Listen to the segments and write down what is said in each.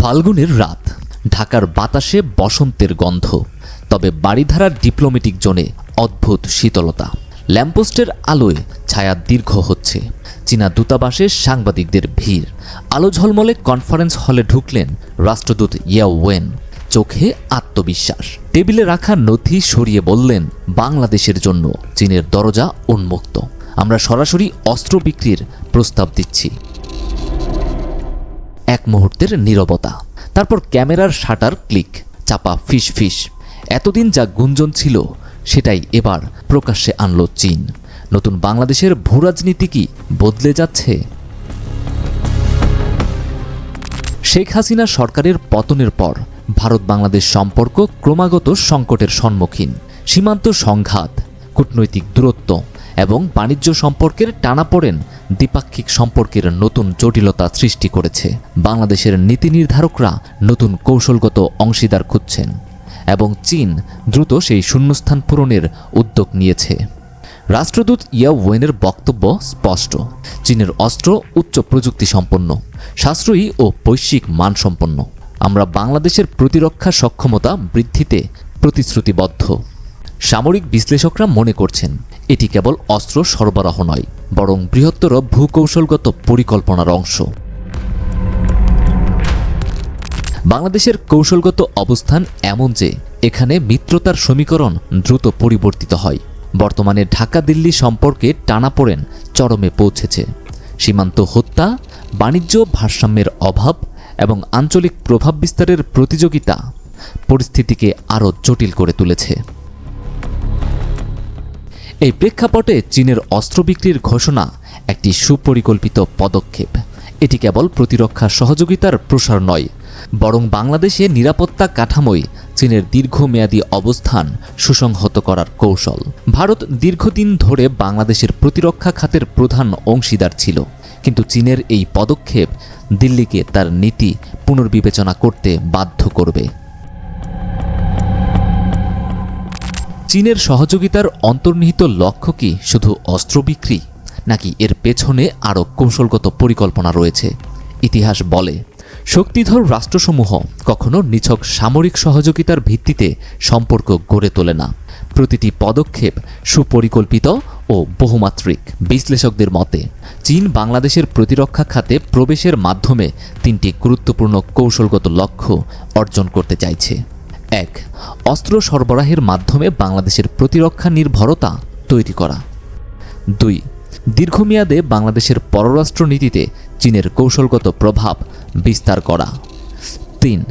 ফাল্গুনের রাত, ঢাকার বাতাসে বসন্তের গন্ধ, তবে বাড়িধারার ডিপ্লোম্যাটিক জোনে অদ্ভুত শীতলতা। ল্যাম্পপোস্টের আলোয় ছায়া দীর্ঘ হচ্ছে। চীনা দূতাবাসে সাংবাদিকদের ভিড়। আলো ঝলমলে কনফারেন্স হলে ঢুকলেন রাষ্ট্রদূত ইয়া ওয়েন। চোখে আত্মবিশ্বাস। টেবিলে রাখা নথি সরিয়ে বললেন, বাংলাদেশের জন্য চীনের দরজা উন্মুক্ত। আমরা সরাসরি অস্ত্র বিক্রির প্রস্তাব দিচ্ছি। এক মুহূর্তের নীরবতা, তারপর ক্যামেরার শাটার ক্লিক, চাপা ফিস ফিস। এতদিন যা গুঞ্জন ছিল সেটাই এবার প্রকাশ্যে আনল চীন। নতুন বাংলাদেশের ভূরাজনীতি কি বদলে যাচ্ছে? শেখ হাসিনা সরকারের পতনের পর ভারত বাংলাদেশ সম্পর্ক ক্রমাগত সংকটের সম্মুখীন। সীমান্ত সংঘাত, কূটনৈতিক দূরত্ব এবং বাণিজ্য সম্পর্কের টানাপোড়েন দ্বিপাক্ষিক সম্পর্কের নতুন জটিলতা সৃষ্টি করেছে। বাংলাদেশের নীতি নির্ধারকরা নতুন কৌশলগত অংশীদার খুঁজছেন এবং চীন দ্রুত সেই শূন্যস্থান পূরণের উদ্যোগ নিয়েছে। রাষ্ট্রদূত ইয়া ওয়েনের বক্তব্য স্পষ্ট। চীনের অস্ত্র উচ্চ প্রযুক্তি সম্পন্ন, সাশ্রয়ী ও বৈশ্বিক মানসম্পন্ন। আমরা বাংলাদেশের প্রতিরক্ষা সক্ষমতা বৃদ্ধিতে প্রতিশ্রুতিবদ্ধ। সামরিক বিশ্লেষকরা মনে করছেন এটি কেবল অস্ত্র সরবরাহ নয়, বরং বৃহত্তর ভূকৌশলগত পরিকল্পনার অংশ। বাংলাদেশের কৌশলগত অবস্থান এমন যে এখানে মিত্রতার সমীকরণ দ্রুত পরিবর্তিত হয়। বর্তমানে ঢাকা দিল্লি সম্পর্কে টানাপোড়েন চরমে পৌঁছেছে। সীমান্ত হত্যা, বাণিজ্য ভারসাম্যের অভাব এবং আঞ্চলিক প্রভাব বিস্তারের প্রতিযোগিতা পরিস্থিতিকে আরও জটিল করে তুলেছে। এই প্রেক্ষাপটে চীনের অস্ত্র বিক্রির ঘোষণা একটি সুপরিকল্পিত পদক্ষেপ। এটি কেবল প্রতিরক্ষা সহযোগিতার প্রসার নয়, বরং বাংলাদেশে নিরাপত্তা কাঠামোয় চীনের দীর্ঘমেয়াদী অবস্থান সুসংহত করার কৌশল। ভারত দীর্ঘদিন ধরে বাংলাদেশের প্রতিরক্ষা খাতের প্রধান অংশীদার ছিল, কিন্তু চীনের এই পদক্ষেপ দিল্লিকে তার নীতি পুনর্বিবেচনা করতে বাধ্য করবে। চীনের সহযোগিতার অন্তর্নিহিত লক্ষ্য কি শুধু অস্ত্র বিক্রি, নাকি এর পেছনে আরও কৌশলগত পরিকল্পনা রয়েছে? ইতিহাস বলে, শক্তিধর রাষ্ট্রসমূহ কখনো নিছক সামরিক সহযোগিতার ভিত্তিতে সম্পর্ক গড়ে তোলে না। প্রতিটি পদক্ষেপ সুপরিকল্পিত ও বহুমাত্রিক। বিশ্লেষকদের মতে চীন বাংলাদেশের প্রতিরক্ষা খাতে প্রবেশের মাধ্যমে তিনটি গুরুত্বপূর্ণ কৌশলগত লক্ষ্য অর্জন করতে চাইছে। ১. অস্ত্র সরবরাহের মাধ্যমে বাংলাদেশের প্রতিরক্ষা নির্ভরতা তৈরি করা। ২. দীর্ঘমেয়াদে বাংলাদেশের পররাষ্ট্র নীতিতে চীনের কৌশলগত প্রভাব বিস্তার করা। ৩.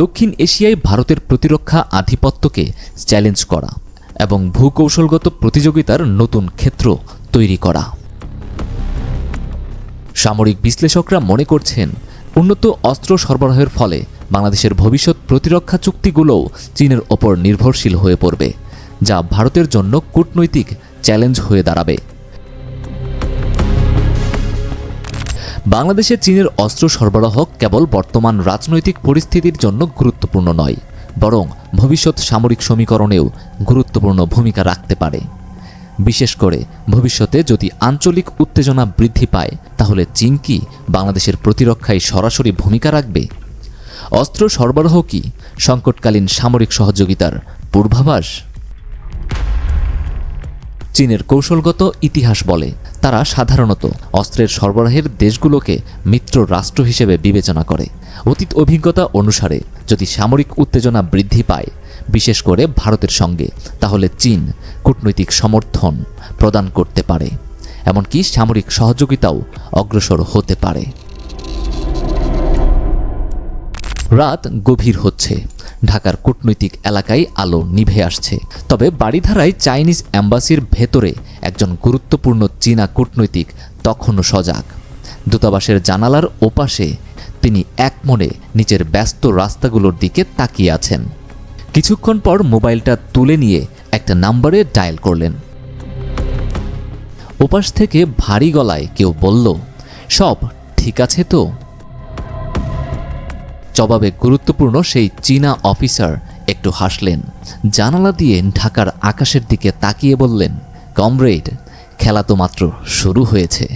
দক্ষিণ এশিয়ায় ভারতের প্রতিরক্ষা আধিপত্যকে চ্যালেঞ্জ করা এবং ভূকৌশলগত প্রতিযোগিতার নতুন ক্ষেত্র তৈরি করা। সামরিক বিশ্লেষকরা মনে করছেন, উন্নত অস্ত্র সরবরাহের ফলে বাংলাদেশের ভবিষ্যৎ প্রতিরক্ষা চুক্তিগুলোও চীনের ওপর নির্ভরশীল হয়ে পড়বে, যা ভারতের জন্য কূটনৈতিক চ্যালেঞ্জ হয়ে দাঁড়াবে। বাংলাদেশে চীনের অস্ত্র সরবরাহ কেবল বর্তমান রাজনৈতিক পরিস্থিতির জন্য গুরুত্বপূর্ণ নয়, বরং ভবিষ্যৎ সামরিক সমীকরণেও গুরুত্বপূর্ণ ভূমিকা রাখতে পারে। বিশেষ করে ভবিষ্যতে যদি আঞ্চলিক উত্তেজনা বৃদ্ধি পায়, তাহলে চীন কি বাংলাদেশের প্রতিরক্ষায় সরাসরি ভূমিকা রাখবে? অস্ত্র সরবরাহ কি সংকটকালীন সামরিক সহযোগিতার পূর্বাভাস? চীনের কৌশলগত ইতিহাস বলে, তারা সাধারণত অস্ত্রের সরবরাহের দেশগুলোকে মিত্র রাষ্ট্র হিসেবে বিবেচনা করে। অতীত অভিজ্ঞতা অনুসারে যদি সামরিক উত্তেজনা বৃদ্ধি পায়, বিশেষ করে ভারতের সঙ্গে, তাহলে চীন কূটনৈতিক সমর্থন প্রদান করতে পারে, এমনকি সামরিক সহযোগিতাও অগ্রসর হতে পারে। রাত গভীর হচ্ছে। ঢাকার কূটনৈতিক এলাকায় আলো নিভে আসছে। তবে বাড়িধারায় চাইনিজ অ্যাম্বাসির ভেতরে একজন গুরুত্বপূর্ণ চীনা কূটনৈতিক তখনও সজাগ। দূতাবাসের জানালার ওপাশে তিনি একমনে নিচের ব্যস্ত রাস্তাগুলোর দিকে তাকিয়ে আছেন। কিছুক্ষণ পর মোবাইলটা তুলে নিয়ে একটা নাম্বারে ডায়াল করলেন। ওপাশ থেকে ভারী গলায় কেউ বলল, সব ঠিক আছে তো? জবাবে গুরুত্বপূর্ণ সেই চীনা অফিসার একটু হাসলেন। জানালা দিয়ে ঢাকার আকাশের দিকে তাকিয়ে বললেন, কমরেড, খেলা তো মাত্র শুরু হয়েছে।